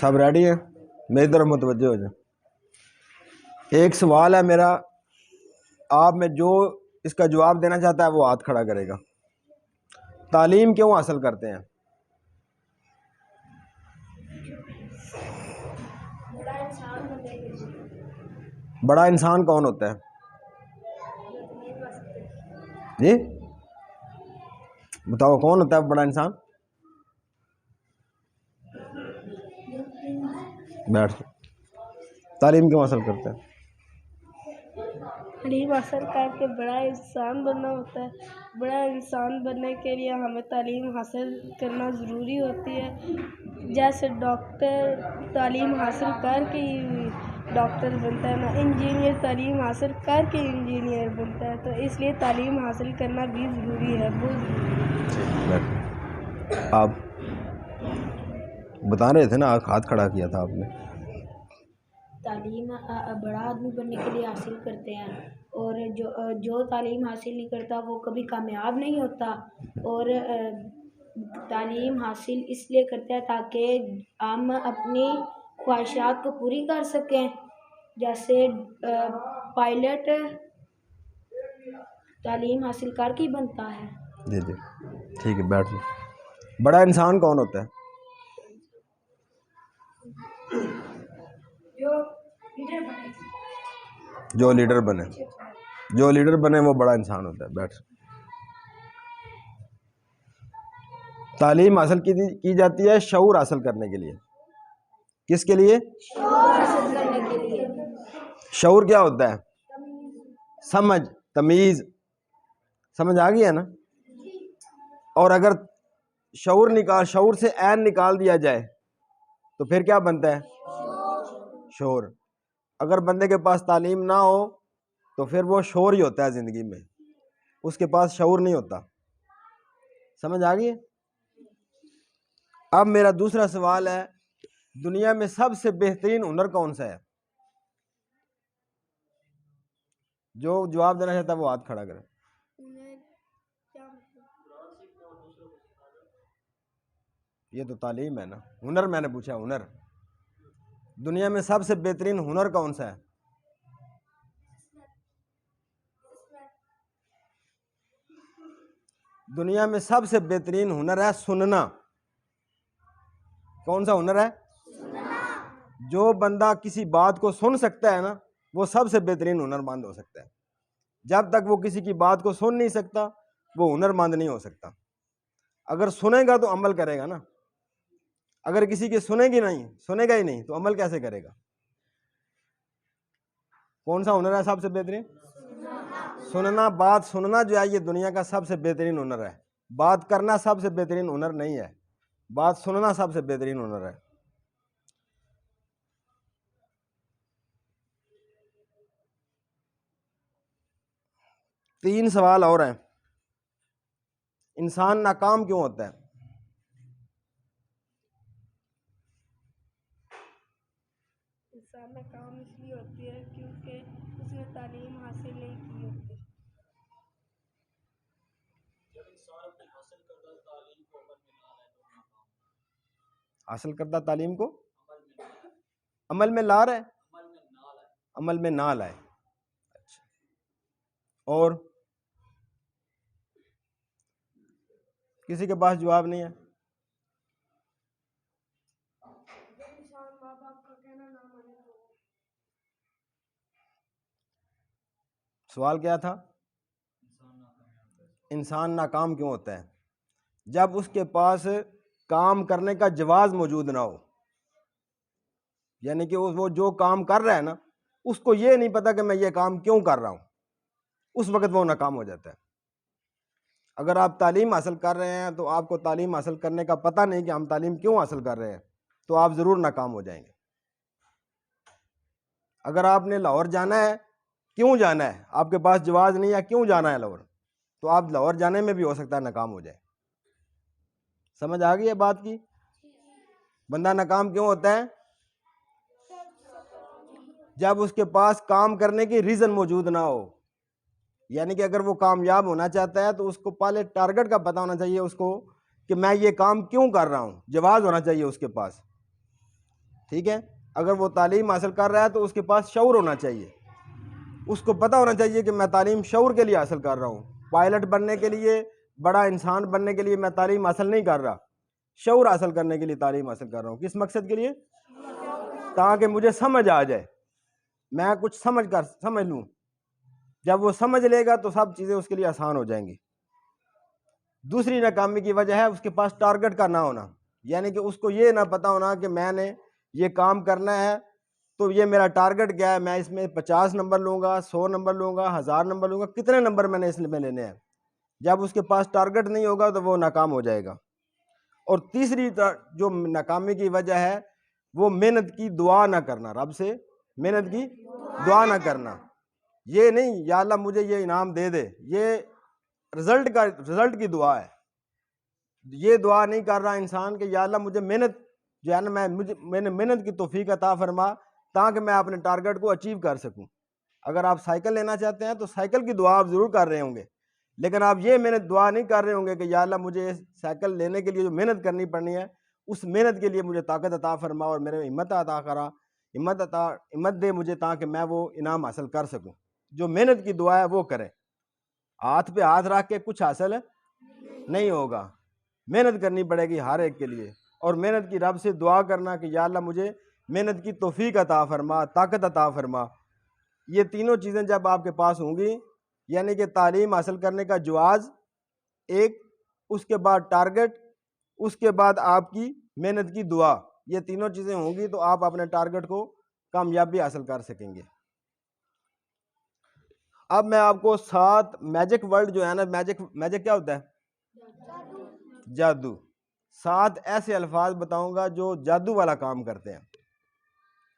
سب ready ہیں؟ میری طرف متوجہ ہو جائیں. ایک سوال ہے میرا، آپ میں جو اس کا جواب دینا چاہتا ہے وہ ہاتھ کھڑا کرے گا. تعلیم کیوں حاصل کرتے ہیں؟ بڑا انسان کون ہوتا ہے؟ جی بتاؤ کون ہوتا ہے بڑا انسان؟ بیٹھ. تعلیم کیوں حاصل کرتے ہیں؟ تعلیم حاصل کر کے بڑا انسان بننا ہوتا ہے. بڑا انسان بننے کے لیے ہمیں تعلیم حاصل کرنا ضروری ہوتی ہے. جیسے ڈاکٹر تعلیم حاصل کر کے ڈاکٹر بنتا ہے نا، انجینئر تعلیم حاصل کر کے انجینئر بنتا ہے. تو اس لیے تعلیم حاصل کرنا بھی ضروری ہے، بہت ضروری ہے. آپ بتا رہے تھے نا، ہاتھ کھڑا کیا تھا آپ نے. تعلیم بڑا آدمی بننے کے لیے حاصل کرتے ہیں، اور جو تعلیم حاصل نہیں کرتا وہ کبھی کامیاب نہیں ہوتا. اور تعلیم حاصل اس لیے کرتے ہیں تاکہ ہم اپنی خواہشات کو پوری کر سکیں. جیسے پائلٹ تعلیم حاصل کر کے ہی بنتا ہے. جی جی ٹھیک ہے، بیٹھ لو. بڑا انسان کون ہوتا ہے؟ جو لیڈر بنے. جو لیڈر بنے وہ بڑا انسان ہوتا ہے. بیٹھ. تعلیم حاصل کی جاتی ہے شعور حاصل کرنے کے لیے. کس کے لیے؟ حاصل کرنے کے لیے. شعور کیا ہوتا ہے؟ سمجھ، تمیز. سمجھ آ گئی ہے نا؟ اور اگر شعور سے عین نکال دیا جائے تو پھر کیا بنتا ہے؟ شعور. اگر بندے کے پاس تعلیم نہ ہو تو پھر وہ شعور ہی ہوتا ہے زندگی میں، اس کے پاس شعور نہیں ہوتا. سمجھ آ گئی ہے؟ اب میرا دوسرا سوال ہے، دنیا میں سب سے بہترین ہنر کون سا ہے؟ جو جواب دینا چاہتا ہے وہ ہاتھ کھڑا کرے. یہ تو تعلیم ہے نا، ہنر میں نے پوچھا. ہنر دنیا میں سب سے بہترین ہنر کون سا ہے؟ دنیا میں سب سے بہترین ہنر ہے سننا. کون سا ہنر ہے؟ جو بندہ کسی بات کو سن سکتا ہے نا، وہ سب سے بہترین ہنر مند ہو سکتا ہے. جب تک وہ کسی کی بات کو سن نہیں سکتا وہ ہنر مند نہیں ہو سکتا. اگر سنے گا تو عمل کرے گا نا. اگر کسی کی سنے گا ہی نہیں تو عمل کیسے کرے گا؟ کون سا ہنر ہے سب سے بہترین؟ سننا. بات سننا جو ہے یہ دنیا کا سب سے بہترین ہنر ہے. بات کرنا سب سے بہترین ہنر نہیں ہے، بات سننا سب سے بہترین ہنر ہے. تین سوال اور ہیں. انسان ناکام کیوں ہوتا ہے؟ انسان ناکام اس لیے ہوتی ہے کیونکہ اس نے تعلیم حاصل نہیں کی ہوتی. حاصل کردہ تعلیم کو عمل میں لا رہا ہے، عمل میں نہ لائے. اچھا، اور کسی کے پاس جواب نہیں ہے؟ سوال کیا تھا؟ انسان ناکام کیوں ہوتا ہے؟ جب اس کے پاس کام کرنے کا جواز موجود نہ ہو. یعنی کہ وہ جو کام کر رہا ہے نا، اس کو یہ نہیں پتا کہ میں یہ کام کیوں کر رہا ہوں، اس وقت وہ ناکام ہو جاتا ہے. اگر آپ تعلیم حاصل کر رہے ہیں تو آپ کو تعلیم حاصل کرنے کا پتہ نہیں کہ ہم تعلیم کیوں حاصل کر رہے ہیں، تو آپ ضرور ناکام ہو جائیں گے. اگر آپ نے لاہور جانا ہے، کیوں جانا ہے، آپ کے پاس جواز نہیں ہے کیوں جانا ہے لاہور، تو آپ لاہور جانے میں بھی ہو سکتا ہے ناکام ہو جائے. سمجھ آ گئی ہے بات کی؟ بندہ ناکام کیوں ہوتا ہے؟ جب اس کے پاس کام کرنے کی ریزن موجود نہ ہو. یعنی کہ اگر وہ کامیاب ہونا چاہتا ہے تو اس کو پہلے ٹارگٹ کا پتہ ہونا چاہیے اس کو کہ میں یہ کام کیوں کر رہا ہوں، جواز ہونا چاہیے اس کے پاس. ٹھیک ہے. اگر وہ تعلیم حاصل کر رہا ہے تو اس کے پاس شعور ہونا چاہیے, اس کو پتہ ہونا چاہیے کہ میں تعلیم شعور کے لیے حاصل کر رہا ہوں. پائلٹ بننے کے لیے, بڑا انسان بننے کے لیے میں تعلیم حاصل نہیں کر رہا, شعور حاصل کرنے کے لیے تعلیم حاصل کر رہا ہوں. کس مقصد کے لیے؟ تاکہ مجھے سمجھ آ جائے, میں کچھ سمجھ لوں. جب وہ سمجھ لے گا تو سب چیزیں اس کے لیے آسان ہو جائیں گی. دوسری ناکامی کی وجہ ہے اس کے پاس ٹارگٹ کا نہ ہونا, یعنی کہ اس کو یہ نہ پتہ ہونا کہ میں نے یہ کام کرنا ہے تو یہ میرا ٹارگٹ کیا ہے, میں اس میں 50 نمبر لوں گا, 100 نمبر لوں گا, 1000 نمبر لوں گا, کتنے نمبر میں نے اس میں لینے ہیں. جب اس کے پاس ٹارگٹ نہیں ہوگا تو وہ ناکام ہو جائے گا. اور تیسری جو ناکامی کی وجہ ہے وہ محنت کی دعا نہ کرنا, رب سے محنت کی دعا نہ کرنا. یہ نہیں یا اللہ مجھے یہ انعام دے دے, یہ رزلٹ کی دعا ہے. یہ دعا نہیں کر رہا انسان کہ یا اللہ مجھے محنت جو ہے نا میں نے محنت کی توفیق عطا فرما تاکہ میں اپنے ٹارگٹ کو اچیو کر سکوں. اگر آپ سائیکل لینا چاہتے ہیں تو سائیکل کی دعا آپ ضرور کر رہے ہوں گے, لیکن آپ یہ محنت دعا نہیں کر رہے ہوں گے کہ یا اللہ مجھے سائیکل لینے کے لیے جو محنت کرنی پڑنی ہے اس محنت کے لیے مجھے طاقت عطا فرما اور میرے ہمت عطا کرا, ہمت دے مجھے تاکہ میں وہ انعام حاصل کر سکوں. جو محنت کی دعا ہے وہ کریں. ہاتھ پہ ہاتھ رکھ کے کچھ حاصل نہیں ہوگا, محنت کرنی پڑے گی ہر ایک کے لیے. اور محنت کی رب سے دعا کرنا کہ یا اللہ مجھے محنت کی توفیق عطا فرما, طاقت عطا فرما. یہ تینوں چیزیں جب آپ کے پاس ہوں گی, یعنی کہ تعلیم حاصل کرنے کا جواز ایک, اس کے بعد ٹارگٹ, اس کے بعد آپ کی محنت کی دعا, یہ تینوں چیزیں ہوں گی تو آپ اپنے ٹارگٹ کو کامیابی حاصل کر سکیں گے. اب میں آپ کو 7 میجک ورڈ جو ہے نا, میجک کیا ہوتا ہے؟ جادو. 7 ایسے الفاظ بتاؤں گا جو جادو والا کام کرتے ہیں,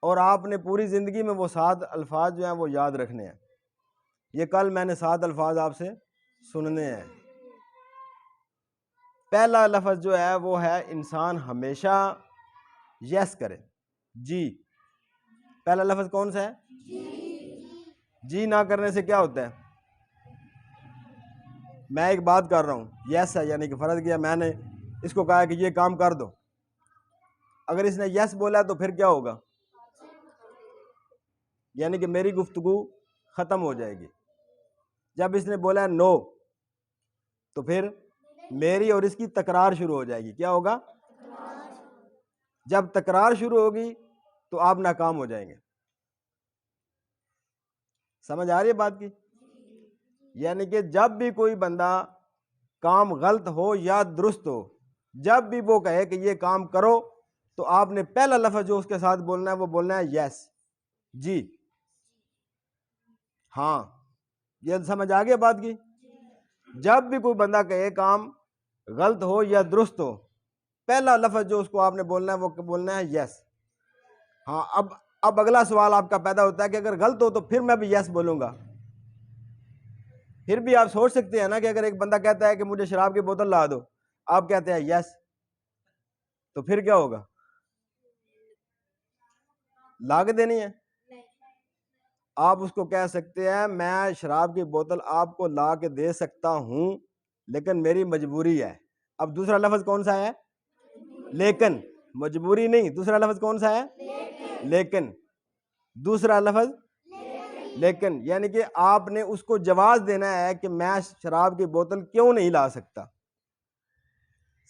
اور آپ نے پوری زندگی میں وہ 7 الفاظ جو ہیں وہ یاد رکھنے ہیں. یہ کل میں نے 7 الفاظ آپ سے سننے ہیں. پہلا لفظ جو ہے وہ ہے انسان ہمیشہ یس کرے, جی. پہلا لفظ کون سا ہے؟ جی نہ کرنے سے کیا ہوتا ہے؟ میں ایک بات کر رہا ہوں, یس ہے یعنی کہ فرض کیا میں نے اس کو کہا کہ یہ کام کر دو, اگر اس نے یس بولا تو پھر کیا ہوگا؟ یعنی کہ میری گفتگو ختم ہو جائے گی. جب اس نے بولا نو تو پھر میری اور اس کی تکرار شروع ہو جائے گی. کیا ہوگا؟ جب تکرار شروع ہوگی تو آپ ناکام ہو جائیں گے. سمجھ آ رہی ہے بات کی؟ یعنی کہ جب بھی کوئی بندہ کام غلط ہو یا درست ہو, جب بھی وہ کہے کہ یہ کام کرو تو آپ نے پہلا لفظ جو اس کے ساتھ بولنا ہے وہ بولنا ہے یس, جی, ہاں. یہ سمجھ آ گیا بات کی؟ جب بھی کوئی بندہ کہے کام غلط ہو یا درست ہو, پہلا لفظ جو اس کو آپ نے بولنا ہے وہ بولنا ہے یس, ہاں. اب اگلا سوال آپ کا پیدا ہوتا ہے کہ اگر غلط ہو تو پھر میں بھی یس بولوں گا. پھر بھی آپ سوچ سکتے ہیں نا کہ اگر ایک بندہ کہتا ہے کہ مجھے شراب کی بوتل لا دو, آپ کہتے ہیں یس, تو پھر کیا ہوگا؟ لا کے دینی ہے. آپ اس کو کہہ سکتے ہیں میں شراب کی بوتل آپ کو لا کے دے سکتا ہوں لیکن میری مجبوری ہے. اب دوسرا لفظ کون سا ہے؟ لیکن. مجبوری نہیں, دوسرا لفظ کون سا ہے؟ لیکن. دوسرا لفظ لیکن, یعنی کہ آپ نے اس کو جواز دینا ہے کہ میں شراب کی بوتل کیوں نہیں لا سکتا.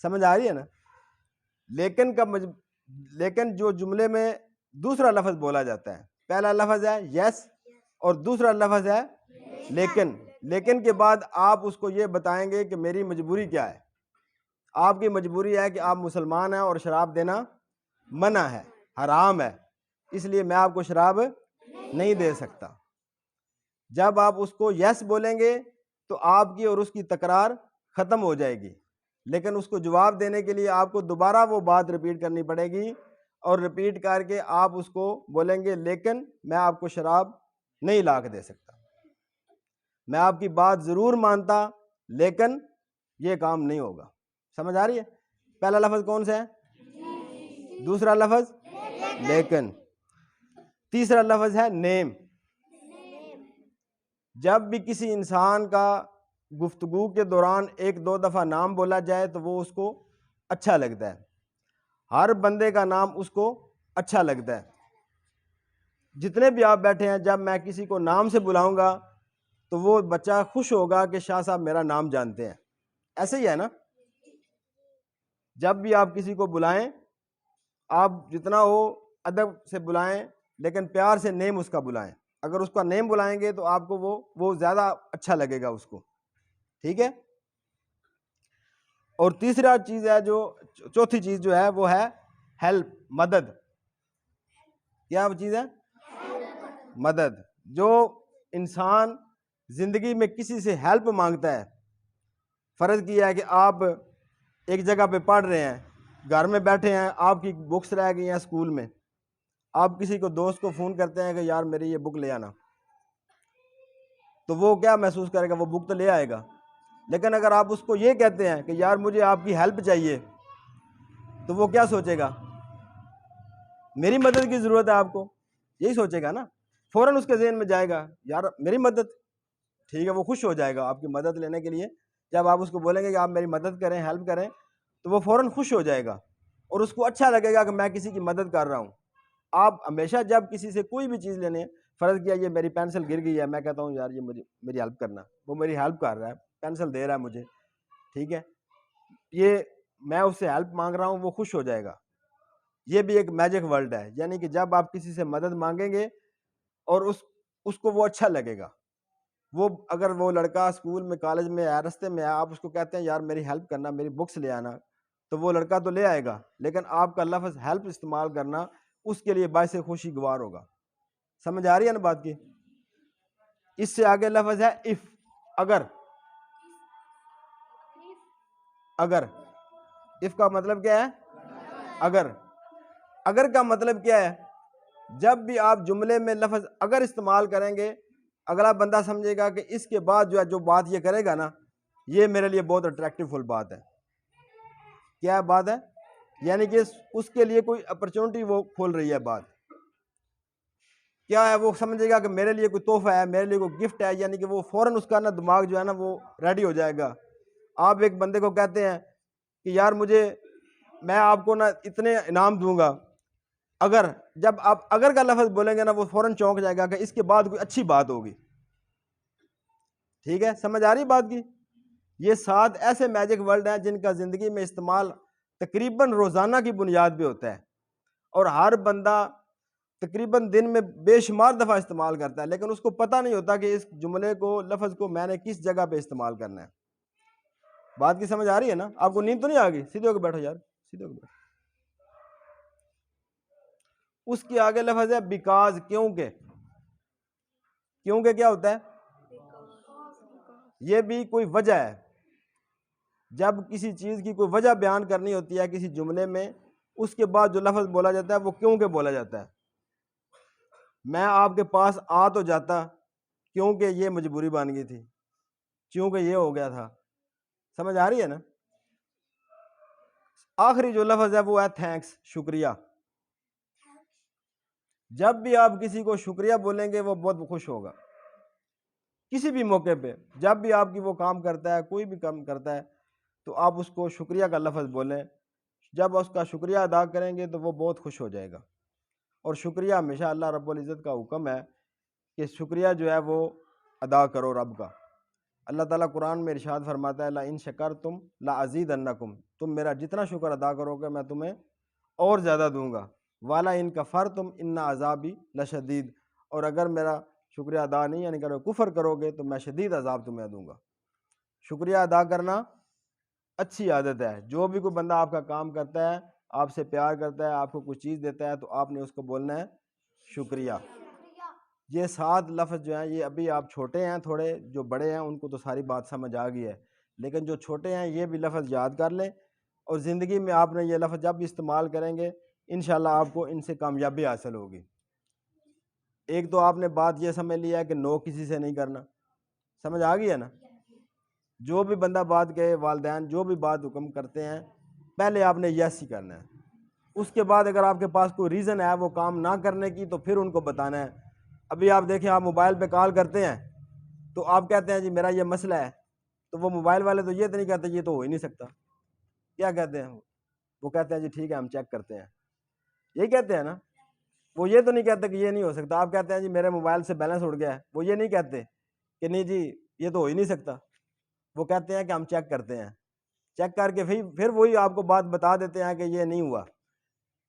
سمجھ آ رہی ہے نا؟ لیکن جو جملے میں دوسرا لفظ بولا جاتا ہے, پہلا لفظ ہے یس اور دوسرا لفظ ہے لیکن. لیکن کے بعد آپ اس کو یہ بتائیں گے کہ میری مجبوری کیا ہے. آپ کی مجبوری ہے کہ آپ مسلمان ہیں اور شراب دینا منع ہے, حرام ہے, اس لیے میں آپ کو شراب نہیں دے سکتا. جب آپ اس کو یس بولیں گے تو آپ کی اور اس کی تکرار ختم ہو جائے گی, لیکن اس کو جواب دینے کے لیے آپ کو دوبارہ وہ بات ریپیٹ کرنی پڑے گی, اور ریپیٹ کر کے آپ اس کو بولیں گے لیکن میں آپ کو شراب نہیں لا کے دے سکتا. میں آپ کی بات ضرور مانتا لیکن یہ کام نہیں ہوگا. سمجھ آ رہی ہے؟ پہلا لفظ کون سا ہے؟ دوسرا لفظ لیکن. تیسرا لفظ ہے نیم. جب بھی کسی انسان کا گفتگو کے دوران 1-2 دفعہ نام بولا جائے تو وہ اس کو اچھا لگتا ہے. ہر بندے کا نام اس کو اچھا لگتا ہے. جتنے بھی آپ بیٹھے ہیں, جب میں کسی کو نام سے بلاؤں گا تو وہ بچہ خوش ہوگا کہ شاہ صاحب میرا نام جانتے ہیں. ایسے ہی ہے نا؟ جب بھی آپ کسی کو بلائیں, آپ جتنا ہو ادب سے بلائیں, لیکن پیار سے نیم اس کا بلائیں. اگر اس کا نیم بلائیں گے تو آپ کو وہ زیادہ اچھا لگے گا اس کو. ٹھیک ہے. اور تیسرا چیز ہے جو چوتھی چیز جو ہے وہ ہے ہیلپ, مدد. کیا وہ چیز ہے؟ مدد. جو انسان زندگی میں کسی سے ہیلپ مانگتا ہے, فرض کیا ہے کہ آپ ایک جگہ پہ پڑھ رہے ہیں, گھر میں بیٹھے ہیں, آپ کی بکس رہ گئی ہیں اسکول میں, آپ کسی کو دوست کو فون کرتے ہیں کہ یار میری یہ بک لے آنا, تو وہ کیا محسوس کرے گا؟ وہ بک تو لے آئے گا. لیکن اگر آپ اس کو یہ کہتے ہیں کہ یار مجھے آپ کی ہیلپ چاہیے, تو وہ کیا سوچے گا؟ میری مدد کی ضرورت ہے آپ کو, یہی سوچے گا نا. فوراً اس کے ذہن میں جائے گا یار میری مدد. ٹھیک ہے, وہ خوش ہو جائے گا آپ کی مدد لینے کے لیے. جب آپ اس کو بولیں گے کہ آپ میری مدد کریں, ہیلپ کریں, تو وہ فوراً خوش ہو جائے گا اور اس کو اچھا لگے گا کہ میں کسی کی مدد کر رہا ہوں. آپ ہمیشہ جب کسی سے کوئی بھی چیز لینے, فرض کیا یہ میری پینسل گر گئی ہے, میں کہتا ہوں یار یہ میری ہیلپ کرنا, وہ میری ہیلپ کر رہا ہے, پینسل دے رہا ہے مجھے. ٹھیک ہے, یہ میں اس سے ہیلپ مانگ رہا ہوں, وہ خوش ہو جائے گا. یہ بھی ایک میجک ورڈ ہے, یعنی کہ جب آپ کسی سے مدد مانگیں گے اور اس کو وہ اچھا لگے گا. وہ اگر وہ لڑکا اسکول میں, کالج میں ہے, رستے میں ہے, آپ اس کو کہتے ہیں یار میری ہیلپ کرنا, میری بکس لے آنا, تو وہ لڑکا تو لے آئے گا, لیکن آپ کا لفظ ہیلپ استعمال کرنا اس کے لیے باعث خوشی گوار ہوگا. سمجھ آ رہی ہے نا بات کی؟ اس سے آگے لفظ ہے اف, اگر. اگر اف کا مطلب کیا ہے؟ اگر. اگر کا مطلب کیا ہے؟ جب بھی آپ جملے میں لفظ اگر استعمال کریں گے, اگلا بندہ سمجھے گا کہ اس کے بعد جو بات یہ کرے گا نا, یہ میرے لیے بہت اٹریکٹیو فل بات ہے. کیا بات ہے؟ یعنی کہ اس کے لیے کوئی اپرچونٹی وہ کھول رہی ہے بات. کیا ہے؟ وہ سمجھے گا کہ میرے لیے کوئی تحفہ ہے, میرے لیے کوئی گفٹ ہے, یعنی کہ وہ فوراً اس کا نا دماغ جو ہے نا وہ ریڈی ہو جائے گا. آپ ایک بندے کو کہتے ہیں کہ یار میں آپ کو نا اتنے انعام دوں گا, اگر, جب آپ اگر کا لفظ بولیں گے نا وہ فوراً چونک جائے گا کہ اس کے بعد کوئی اچھی بات ہوگی. ٹھیک ہے, سمجھ آ رہی بات کی؟ یہ 7 ایسے میجک ورڈ ہیں جن کا زندگی میں استعمال تقریباً روزانہ کی بنیاد پہ ہوتا ہے, اور ہر بندہ تقریباً دن میں بے شمار دفعہ استعمال کرتا ہے, لیکن اس کو پتہ نہیں ہوتا کہ اس جملے کو, لفظ کو میں نے کس جگہ پہ استعمال کرنا ہے. بات کی سمجھ آ رہی ہے نا؟ آپ کو نیند تو نہیں آ گئی؟ سیدھے ہو کے بیٹھو یار, سیدھے ہو کے بیٹھو. اس کے آگے لفظ ہے بیکاز, کیونکہ. کیونکہ کیا ہوتا ہے؟ یہ بھی کوئی وجہ ہے. جب کسی چیز کی کوئی وجہ بیان کرنی ہوتی ہے کسی جملے میں, اس کے بعد جو لفظ بولا جاتا ہے وہ کیونکہ بولا جاتا ہے. میں آپ کے پاس آ تو جاتا کیونکہ یہ مجبوری بن گئی تھی, کیونکہ یہ ہو گیا تھا. سمجھ آ رہی ہے نا؟ آخری جو لفظ ہے وہ ہے تھینکس, شکریہ. جب بھی آپ کسی کو شکریہ بولیں گے وہ بہت خوش ہوگا. کسی بھی موقع پہ جب بھی آپ کی وہ کام کرتا ہے, کوئی بھی کام کرتا ہے, تو آپ اس کو شکریہ کا لفظ بولیں. جب اس کا شکریہ ادا کریں گے تو وہ بہت خوش ہو جائے گا. اور شکریہ ہمیشہ اللہ رب العزت کا حکم ہے کہ شکریہ جو ہے وہ ادا کرو رب کا. اللہ تعالیٰ قرآن میں ارشاد فرماتا ہے لَإِن شَكَرْتُمْ لَأَزِيدَنَّكُمْ, تم میرا جتنا شکر ادا کرو گے میں تمہیں اور زیادہ دوں گا. وَلَئِن كَفَرْتُمْ إِنَّ عَذَابِي لَشَدِيدٌ, اور اگر میرا شکریہ ادا نہیں, یعنی اگر کفر کرو گے تو میں شدید عذاب تمہیں دوں گا. شکریہ ادا کرنا اچھی عادت ہے. جو بھی کوئی بندہ آپ کا کام کرتا ہے, آپ سے پیار کرتا ہے, آپ کو کچھ چیز دیتا ہے, تو آپ نے اس کو بولنا ہے شکریہ. یہ 7 لفظ جو ہیں, یہ ابھی آپ چھوٹے ہیں تھوڑے, جو بڑے ہیں ان کو تو ساری بات سمجھ آ گئی ہے, لیکن جو چھوٹے ہیں یہ بھی لفظ یاد کر لیں, اور زندگی میں آپ نے یہ لفظ جب بھی استعمال کریں گے انشاءاللہ آپ کو ان سے کامیابی حاصل ہوگی. ایک تو آپ نے بات یہ سمجھ لیا ہے کہ نو کسی سے نہیں کرنا, سمجھ آ گئی ہے نا؟ جو بھی بندہ بات کہے, والدین جو بھی بات حکم کرتے ہیں, پہلے آپ نے یس ہی کرنا ہے. اس کے بعد اگر آپ کے پاس کوئی ریزن ہے وہ کام نہ کرنے کی, تو پھر ان کو بتانا ہے. ابھی آپ دیکھیں, آپ موبائل پہ کال کرتے ہیں تو آپ کہتے ہیں جی میرا یہ مسئلہ ہے, تو وہ موبائل والے تو یہ تو نہیں کہتے یہ تو ہو ہی نہیں سکتا. کیا کہتے ہیں وہ کہتے ہیں جی ٹھیک ہے ہم چیک کرتے ہیں, یہی کہتے ہیں نا. وہ یہ تو نہیں کہتے کہ یہ نہیں ہو سکتا. آپ کہتے ہیں جی میرے موبائل سے بیلنس اڑ گیا ہے, وہ یہ نہیں کہتے کہ نہیں جی یہ تو ہو ہی نہیں سکتا. وہ کہتے ہیں کہ ہم چیک کرتے ہیں, چیک کر کے پھر وہی آپ کو بات بتا دیتے ہیں کہ یہ نہیں ہوا.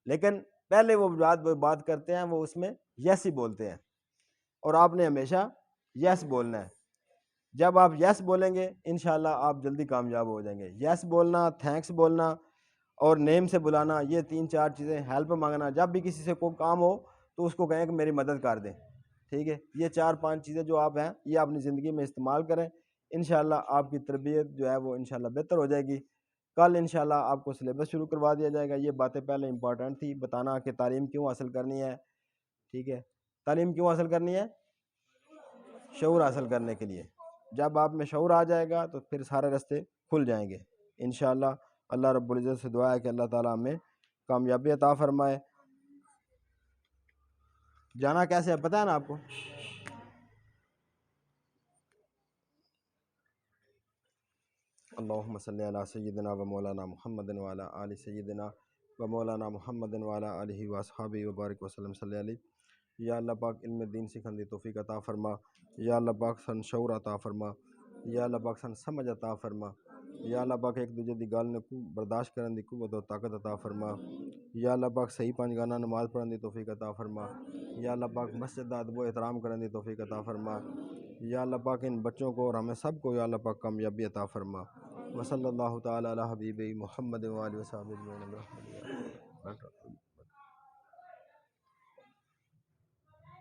لیکن پہلے وہ بات کرتے ہیں, وہ اس میں یس ہی بولتے ہیں, اور آپ نے ہمیشہ یس بولنا ہے. جب آپ یس بولیں گے انشاءاللہ آپ جلدی کامیاب ہو جائیں گے. یس بولنا, تھینکس بولنا اور نیم سے بلانا, یہ 3-4 چیزیں. ہیلپ مانگنا, جب بھی کسی سے کوئی کام ہو تو اس کو کہیں کہ میری مدد کر دیں, ٹھیک ہے. یہ 4-5 چیزیں جو آپ ہیں یہ اپنی زندگی میں استعمال کریں, انشاءاللہ آپ کی تربیت جو ہے وہ انشاءاللہ بہتر ہو جائے گی. کل انشاءاللہ آپ کو سلیبس شروع کروا دیا جائے گا. یہ باتیں پہلے امپورٹنٹ تھی بتانا کہ تعلیم کیوں حاصل کرنی ہے, ٹھیک ہے. تعلیم کیوں حاصل کرنی ہے؟ شعور حاصل کرنے کے لیے. جب آپ میں شعور آ جائے گا تو پھر سارے راستے کھل جائیں گے انشاءاللہ. اللہ رب العزت سے دعا ہے کہ اللہ تعالیٰ ہمیں کامیابی عطا فرمائے. جانا کیسے ہے پتہ ہے نا آپ کو؟ اللہم صلی علی سیدنا و مولانا محمد وعلی آل سیدنا و مولانا محمد وعلی آلہ و اصحابہ وبارک وسلم صلی علیہ. یا اللہ پاک علم دین سکھن دی توفیق عطا فرما. یا اللہ پاک سن شعور عطا فرما. یا اللہ پاک سن سمجھ عطا فرما. یا اللہ پاک ایک دوجے دی گل نوں برداشت کرن دی قوت و طاقت عطا فرما. یا اللہ پاک صحیح 5 گانا نماز پڑھن دی توفیق عطا فرما. یا اللہ پاک مسجد دا ادب و احترام کرن دی توفیق عطا فرما. یا اللہ پاک ان بچوں کو اور ہمیں سب کو یا اللہ پاک کامیابی عطا فرما. وصلی اللہ تعالی علی حبیب محمد و آلہ و صحبہ اجمعین.